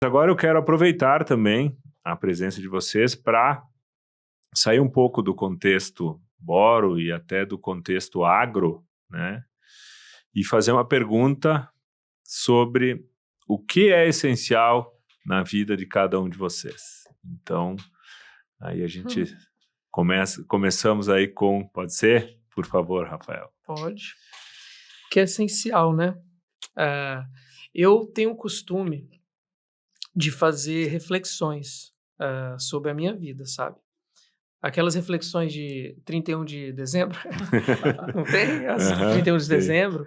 Agora eu quero aproveitar também a presença de vocês para sair um pouco do contexto boro e até do contexto agro, né? E fazer uma pergunta sobre o que é essencial na vida de cada um de vocês. Então, aí a gente começamos aí com... Pode ser? Por favor, Rafael. Pode. O que é essencial, né? Eu tenho o costume de fazer reflexões sobre a minha vida, sabe? Aquelas reflexões de 31 de dezembro, não tem? As 31 de dezembro,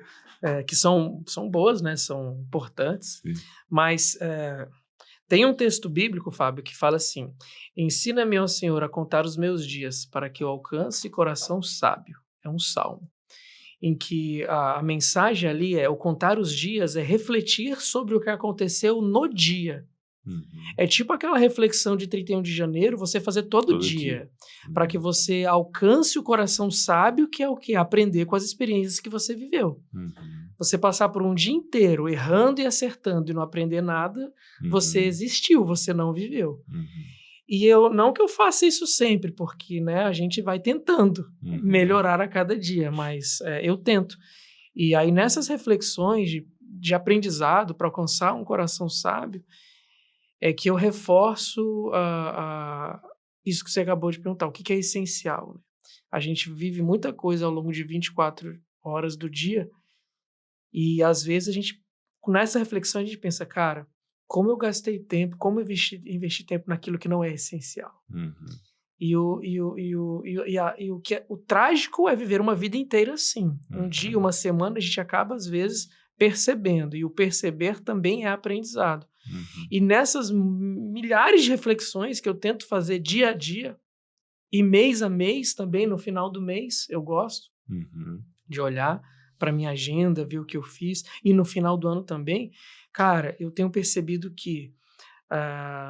que são boas, né? São importantes, sim. Mas tem um texto bíblico, Fábio, que fala assim: ensina-me, ó Senhor, a contar os meus dias, para que eu alcance coração sábio. É um salmo, em que a mensagem ali é: o contar os dias é refletir sobre o que aconteceu no dia. É tipo aquela reflexão de 31 de janeiro, você fazer todo dia. Para que você alcance o coração sábio, que é o quê? Aprender com as experiências que você viveu. Você passar por um dia inteiro errando e acertando e não aprender nada, você existiu, você não viveu. E não que eu faça isso sempre, porque, né, a gente vai tentando melhorar a cada dia, mas eu tento. E aí nessas reflexões de aprendizado para alcançar um coração sábio, é que eu reforço isso que você acabou de perguntar, o que é essencial, né? A gente vive muita coisa ao longo de 24 horas do dia e, às vezes, nessa reflexão, a gente pensa, cara, como eu gastei tempo, como eu investi tempo naquilo que não é essencial. O trágico é viver uma vida inteira assim. Um dia, uma semana, a gente acaba, às vezes, percebendo, e o perceber também é aprendizado. E nessas milhares de reflexões que eu tento fazer dia a dia, e mês a mês também, no final do mês, eu gosto de olhar para minha agenda, ver o que eu fiz, e no final do ano também, cara, eu tenho percebido que,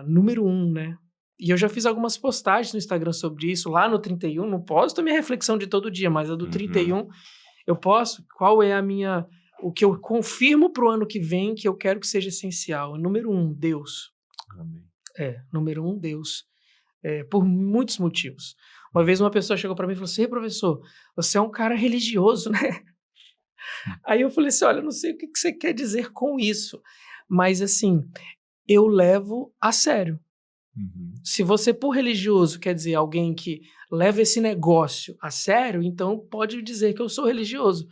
número 1, né? E eu já fiz algumas postagens no Instagram sobre isso, lá no 31, não posto a minha reflexão de todo dia, mas a do 31 eu posto qual é o que eu confirmo pro ano que vem que eu quero que seja essencial. Número 1, Deus. Amém. Número 1, Deus. Por muitos motivos. Uma vez uma pessoa chegou para mim e falou assim: professor, você é um cara religioso, né? Aí eu falei assim: olha, eu não sei o que você quer dizer com isso, mas assim, eu levo a sério. Se você, por religioso, quer dizer alguém que leva esse negócio a sério, então pode dizer que eu sou religioso.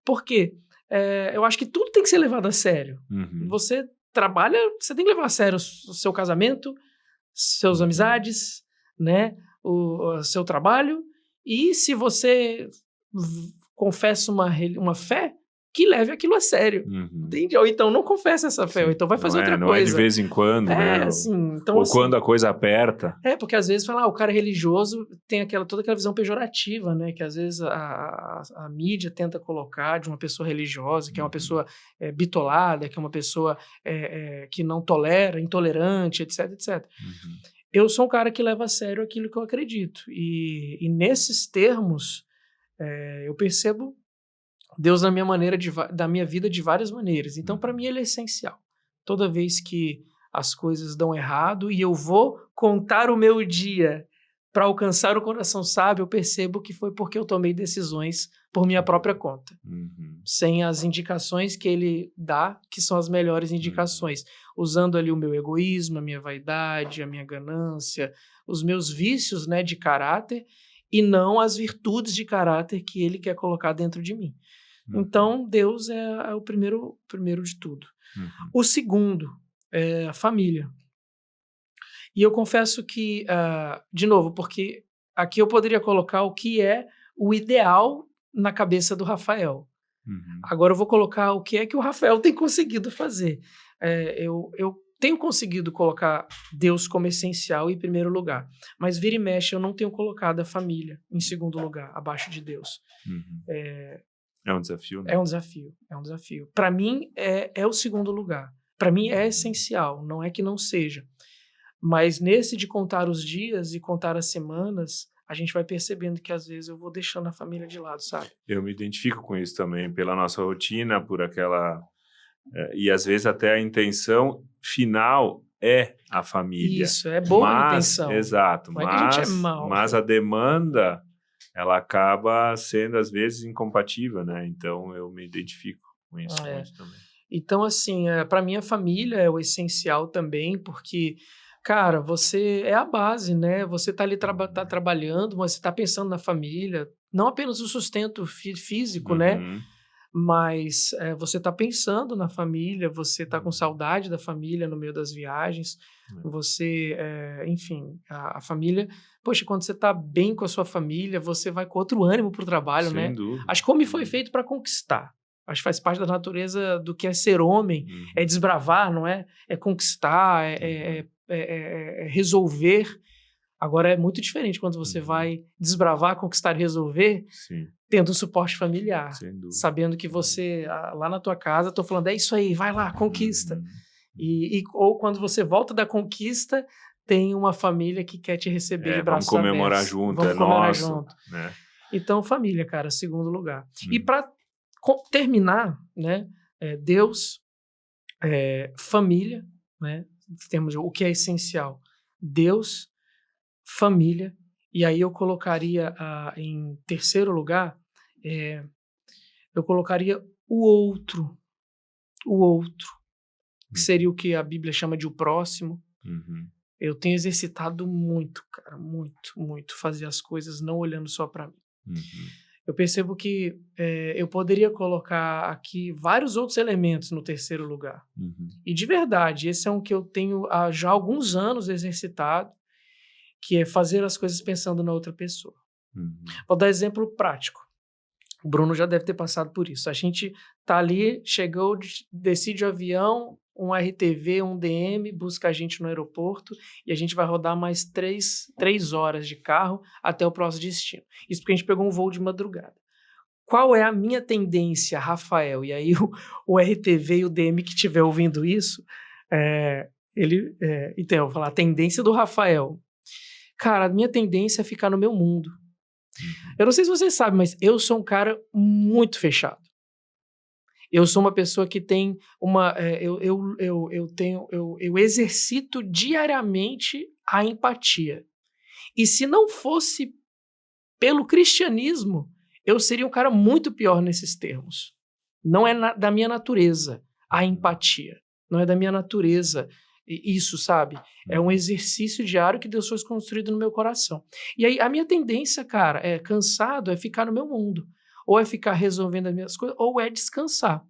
Por quê? Eu acho que tudo tem que ser levado a sério. Você trabalha, você tem que levar a sério o seu casamento, suas amizades, né? O seu trabalho. E se você confessa uma fé, que leve aquilo a sério. Entende? Ou então não confessa essa fé, ou então vai fazer outra coisa. Não é de vez em quando, né? Assim, então, ou assim, quando a coisa aperta. Porque às vezes fala, o cara religioso tem toda aquela visão pejorativa, né? Que às vezes a mídia tenta colocar de uma pessoa religiosa, que é uma pessoa bitolada, que é uma pessoa que não tolera, intolerante, etc, etc. Eu sou um cara que leva a sério aquilo que eu acredito. E nesses termos, eu percebo Deus na da minha vida de várias maneiras. Então, para mim, ele é essencial. Toda vez que as coisas dão errado e eu vou contar o meu dia para alcançar o coração sábio, eu percebo que foi porque eu tomei decisões por minha própria conta. Sem as indicações que ele dá, que são as melhores indicações. Usando ali o meu egoísmo, a minha vaidade, a minha ganância, os meus vícios, né, de caráter, e não as virtudes de caráter que ele quer colocar dentro de mim. Então, Deus é o primeiro de tudo. O segundo é a família. E eu confesso que, de novo, porque aqui eu poderia colocar o que é o ideal na cabeça do Rafael. Agora eu vou colocar o que é que o Rafael tem conseguido fazer. Eu tenho conseguido colocar Deus como essencial em primeiro lugar, mas vira e mexe eu não tenho colocado a família em segundo lugar, abaixo de Deus. É um desafio, né? É um desafio. Para mim, é o segundo lugar. Para mim, é essencial. Não é que não seja. Mas nesse de contar os dias e contar as semanas, a gente vai percebendo que, às vezes, eu vou deixando a família de lado, sabe? Eu me identifico com isso também, pela nossa rotina, por aquela... e, às vezes, até a intenção final é a família. Isso, é boa a intenção. Exato, não é que a gente é mal. Mas a demanda, ela acaba sendo, às vezes, incompatível, né? Então, eu me identifico com isso muito também. Então, assim, para mim a família é o essencial também, porque, cara, você é a base, né? Você tá ali tá trabalhando, mas você tá pensando na família, não apenas o sustento físico, né? Mas você tá pensando na família, você tá com saudade da família no meio das viagens, você, enfim, a família... Poxa, quando você tá bem com a sua família, você vai com outro ânimo pro trabalho, né? Sem dúvida. Acho que o homem foi feito para conquistar. Acho que faz parte da natureza do que é ser homem, é desbravar, não é? É conquistar, é resolver. Agora é muito diferente quando você vai desbravar, conquistar e resolver, tendo um suporte familiar. Sabendo que você, lá na tua casa, tô falando, é isso aí, vai lá, conquista. Ou quando você volta da conquista, tem uma família que quer te receber de braços abertos. Vamos comemorar junto, vamos comemorar nosso. Junto. Né? Então, família, cara, segundo lugar. E para terminar, né, Deus, família, né, temos o que é essencial, Deus, família, e aí eu colocaria em terceiro lugar, eu colocaria o outro, que seria o que a Bíblia chama de o próximo. Eu tenho exercitado muito, cara, muito, fazer as coisas não olhando só para mim. Eu percebo que eu poderia colocar aqui vários outros elementos no terceiro lugar. E de verdade, esse é um que eu tenho há já alguns anos exercitado, que é fazer as coisas pensando na outra pessoa. Vou dar exemplo prático. O Bruno já deve ter passado por isso. A gente tá ali, chegou, decide o avião, um RTV, um DM, busca a gente no aeroporto e a gente vai rodar mais 3 horas de carro até o próximo destino. Isso porque a gente pegou um voo de madrugada. Qual é a minha tendência, Rafael? E aí o RTV e o DM que estiver ouvindo isso, então eu vou falar, a tendência do Rafael. Cara, a minha tendência é ficar no meu mundo. Eu não sei se vocês sabem, mas eu sou um cara muito fechado. Eu sou uma pessoa que tem uma... eu exercito diariamente a empatia. E se não fosse pelo cristianismo, eu seria um cara muito pior nesses termos. Não é da minha natureza a empatia. Não é da minha natureza isso, sabe? É um exercício diário que Deus fez construído no meu coração. E aí a minha tendência, cara, cansado, é ficar no meu mundo. Ou é ficar resolvendo as minhas coisas, ou é descansar.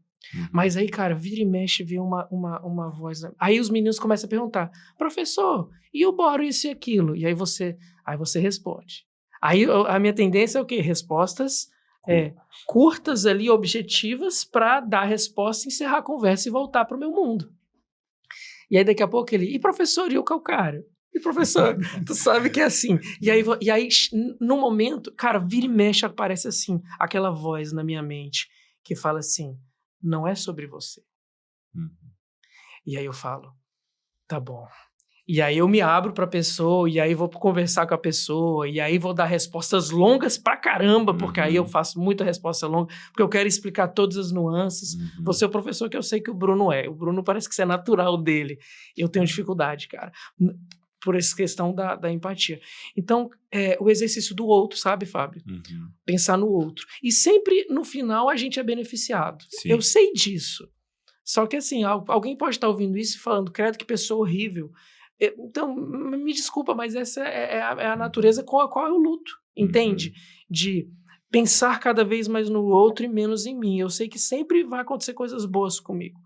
Mas aí, cara, vira e mexe, vê uma voz. Aí os meninos começam a perguntar, professor, e o boro isso e aquilo? E aí você responde. Aí a minha tendência é o quê? Respostas curtas ali, objetivas, para dar a resposta, encerrar a conversa e voltar para o meu mundo. E aí daqui a pouco ele, e professor, e o calcário? E professor, tu sabe que é assim. E aí no momento, cara, vira e mexe, aparece assim, aquela voz na minha mente que fala assim, não é sobre você. E aí eu falo, tá bom. E aí eu me abro pra pessoa, e aí vou conversar com a pessoa, e aí vou dar respostas longas pra caramba, porque aí eu faço muita resposta longa, porque eu quero explicar todas as nuances. Você é o professor que eu sei que o Bruno é. O Bruno parece que isso é natural dele. Eu tenho dificuldade, cara, por essa questão da empatia. Então, o exercício do outro, sabe, Fábio? Pensar no outro. E sempre, no final, a gente é beneficiado. Sim. Eu sei disso. Só que, assim, alguém pode estar ouvindo isso e falando, credo, que pessoa horrível. Então, me desculpa, mas essa é a natureza com a qual eu luto, entende? De pensar cada vez mais no outro e menos em mim. Eu sei que sempre vai acontecer coisas boas comigo.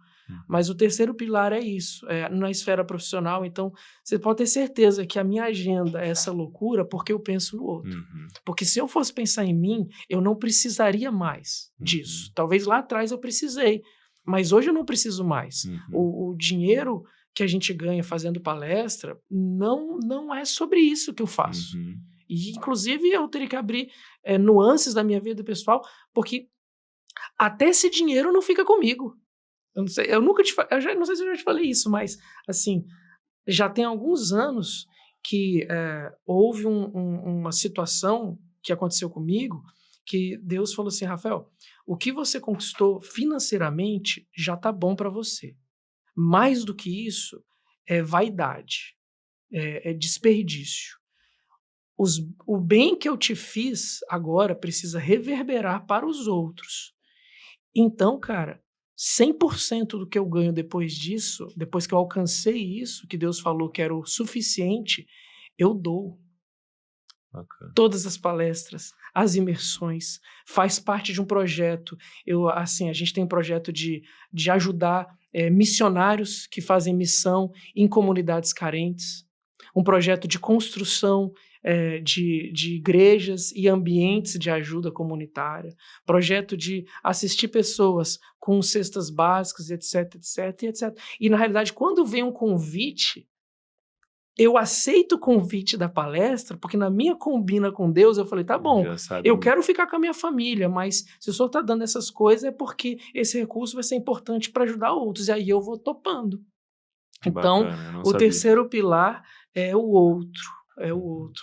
Mas o terceiro pilar é isso, na esfera profissional. Então, você pode ter certeza que a minha agenda é essa loucura porque eu penso no outro. Porque se eu fosse pensar em mim, eu não precisaria mais disso. Talvez lá atrás eu precisei, mas hoje eu não preciso mais. O dinheiro que a gente ganha fazendo palestra não é sobre isso que eu faço. E, inclusive, eu teria que abrir nuances da minha vida pessoal, porque até esse dinheiro não fica comigo. Eu não sei, não sei se eu já te falei isso, mas, assim, já tem alguns anos que houve uma situação que aconteceu comigo, que Deus falou assim, Rafael, o que você conquistou financeiramente já tá bom para você. Mais do que isso, é vaidade, é desperdício. O bem que eu te fiz agora precisa reverberar para os outros. Então, cara, 100% do que eu ganho depois disso, depois que eu alcancei isso, que Deus falou que era o suficiente, eu dou. Bacana. Todas as palestras, as imersões, faz parte de um projeto. A gente tem um projeto de ajudar missionários que fazem missão em comunidades carentes, um projeto de construção de igrejas e ambientes de ajuda comunitária, projeto de assistir pessoas com cestas básicas, etc, etc, etc. E, na realidade, quando vem um convite, eu aceito o convite da palestra, porque na minha combina com Deus, eu falei, tá bom, Já sabe. eu quero ficar com a minha família, mas se o senhor está dando essas coisas é porque esse recurso vai ser importante para ajudar outros, e aí eu vou topando. Então, Bacana, eu não o sabia. terceiro pilar é o outro,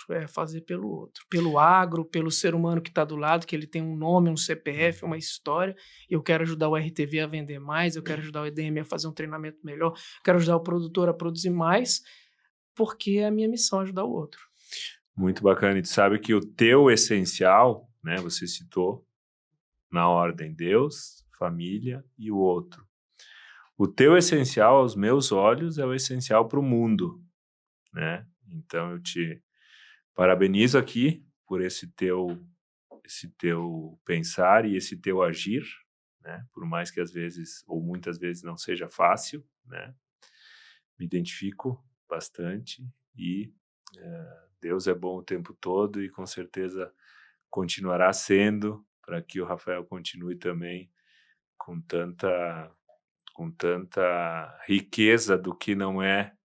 é fazer pelo outro, pelo agro, pelo ser humano que está do lado, que ele tem um nome, um CPF, uma história. Eu quero ajudar o RTV a vender mais, eu quero ajudar o EDM a fazer um treinamento melhor, quero ajudar o produtor a produzir mais, porque é a minha missão ajudar o outro. Muito bacana. E tu sabe que o teu essencial, né, você citou na ordem Deus, família e o outro. O teu essencial aos meus olhos é o essencial para o mundo, né? Então eu te parabenizo aqui por esse teu pensar e esse teu agir, né? Por mais que às vezes ou muitas vezes não seja fácil, né? Me identifico bastante e Deus é bom o tempo todo e com certeza continuará sendo, para que o Rafael continue também com tanta riqueza do que não é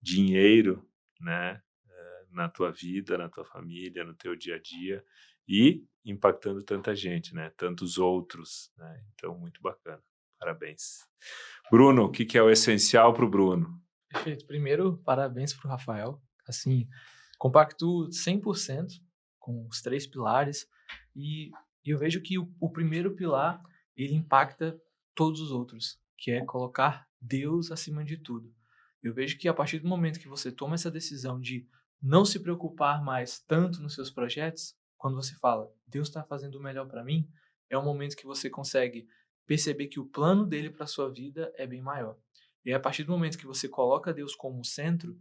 dinheiro, né, na tua vida, na tua família, no teu dia a dia e impactando tanta gente, né, tantos outros, né? Então, muito bacana. Parabéns. Bruno, o que é o essencial para o Bruno? Perfeito. Primeiro, parabéns para o Rafael. Assim, compacto 100% com os 3 pilares e eu vejo que o primeiro pilar, ele impacta todos os outros, que é colocar Deus acima de tudo. Eu vejo que a partir do momento que você toma essa decisão de não se preocupar mais tanto nos seus projetos, quando você fala, Deus está fazendo o melhor para mim, é um momento que você consegue perceber que o plano dele para sua vida é bem maior. E a partir do momento que você coloca Deus como centro,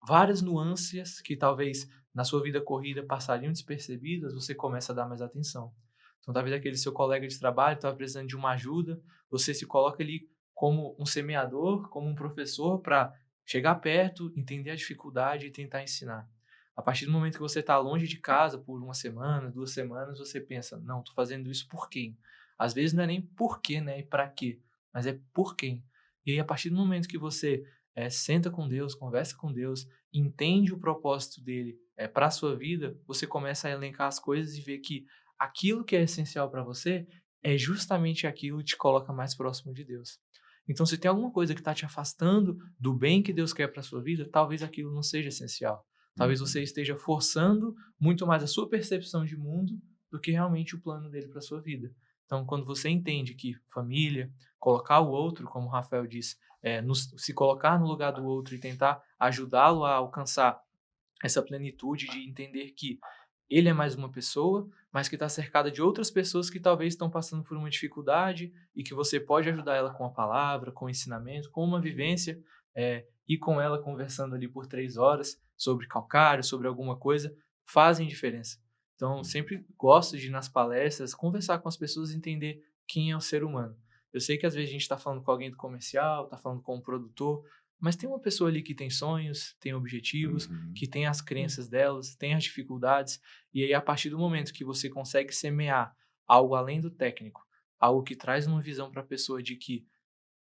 várias nuances que talvez na sua vida corrida passariam despercebidas, você começa a dar mais atenção. Então, talvez aquele seu colega de trabalho estava precisando de uma ajuda, você se coloca ali como um semeador, como um professor, para chegar perto, entender a dificuldade e tentar ensinar. A partir do momento que você está longe de casa por 1 semana, 2 semanas, você pensa, não, estou fazendo isso por quem? Às vezes não é nem por quê, né, e para quê, mas é por quem. E aí, a partir do momento que você senta com Deus, conversa com Deus, entende o propósito dele para a sua vida, você começa a elencar as coisas e ver que aquilo que é essencial para você é justamente aquilo que te coloca mais próximo de Deus. Então, se tem alguma coisa que está te afastando do bem que Deus quer para a sua vida, talvez aquilo não seja essencial. Talvez você esteja forçando muito mais a sua percepção de mundo do que realmente o plano dele para a sua vida. Então, quando você entende que família, colocar o outro, como o Rafael disse, se colocar no lugar do outro e tentar ajudá-lo a alcançar essa plenitude de entender que ele é mais uma pessoa, mas que está cercada de outras pessoas que talvez estão passando por uma dificuldade e que você pode ajudar ela com a palavra, com o ensinamento, com uma vivência, e com ela conversando ali por 3 horas sobre calcário, sobre alguma coisa, fazem diferença. Então, sempre gosto de ir nas palestras, conversar com as pessoas e entender quem é o ser humano. Eu sei que às vezes a gente está falando com alguém do comercial, está falando com um produtor, mas tem uma pessoa ali que tem sonhos, tem objetivos, que tem as crenças delas, tem as dificuldades, e aí a partir do momento que você consegue semear algo além do técnico, algo que traz uma visão para a pessoa de que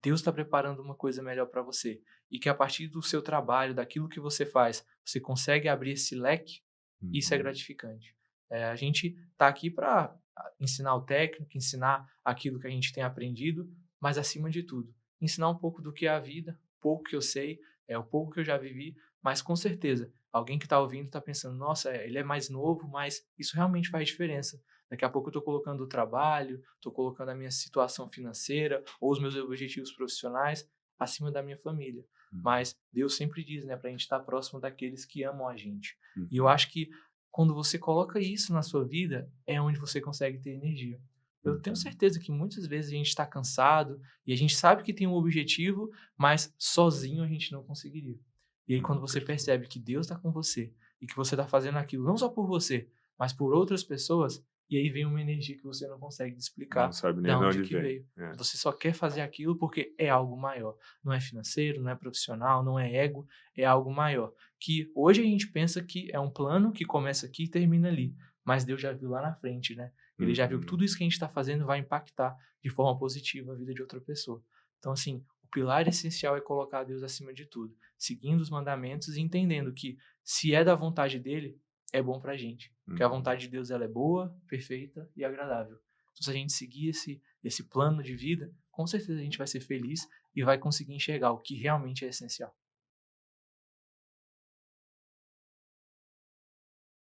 Deus está preparando uma coisa melhor para você, e que a partir do seu trabalho, daquilo que você faz, você consegue abrir esse leque, isso é gratificante. A gente está aqui para ensinar o técnico, ensinar aquilo que a gente tem aprendido, mas acima de tudo, ensinar um pouco do que é a vida, pouco que eu sei, o pouco que eu já vivi, mas com certeza, alguém que está ouvindo está pensando, nossa, ele é mais novo, mas isso realmente faz diferença. Daqui a pouco eu estou colocando o trabalho, estou colocando a minha situação financeira ou os meus objetivos profissionais acima da minha família. Mas Deus sempre diz, né, pra gente estar próximo daqueles que amam a gente. E eu acho que quando você coloca isso na sua vida, é onde você consegue ter energia. Eu tenho certeza que muitas vezes a gente está cansado e a gente sabe que tem um objetivo, mas sozinho a gente não conseguiria. E aí quando você percebe que Deus está com você e que você está fazendo aquilo não só por você, mas por outras pessoas, e aí vem uma energia que você não consegue explicar Não sabe nem de de onde onde que vem. veio. É. Você só quer fazer aquilo porque é algo maior. Não é financeiro, não é profissional, não é ego, é algo maior. Que hoje a gente pensa que é um plano que começa aqui e termina ali. Mas Deus já viu lá na frente, né? Ele já viu que tudo isso que a gente está fazendo vai impactar de forma positiva a vida de outra pessoa. Então, assim, o pilar essencial é colocar Deus acima de tudo, seguindo os mandamentos e entendendo que se é da vontade dele, é bom pra gente. Porque a vontade de Deus ela é boa, perfeita e agradável. Então, se a gente seguir esse plano de vida, com certeza a gente vai ser feliz e vai conseguir enxergar o que realmente é essencial.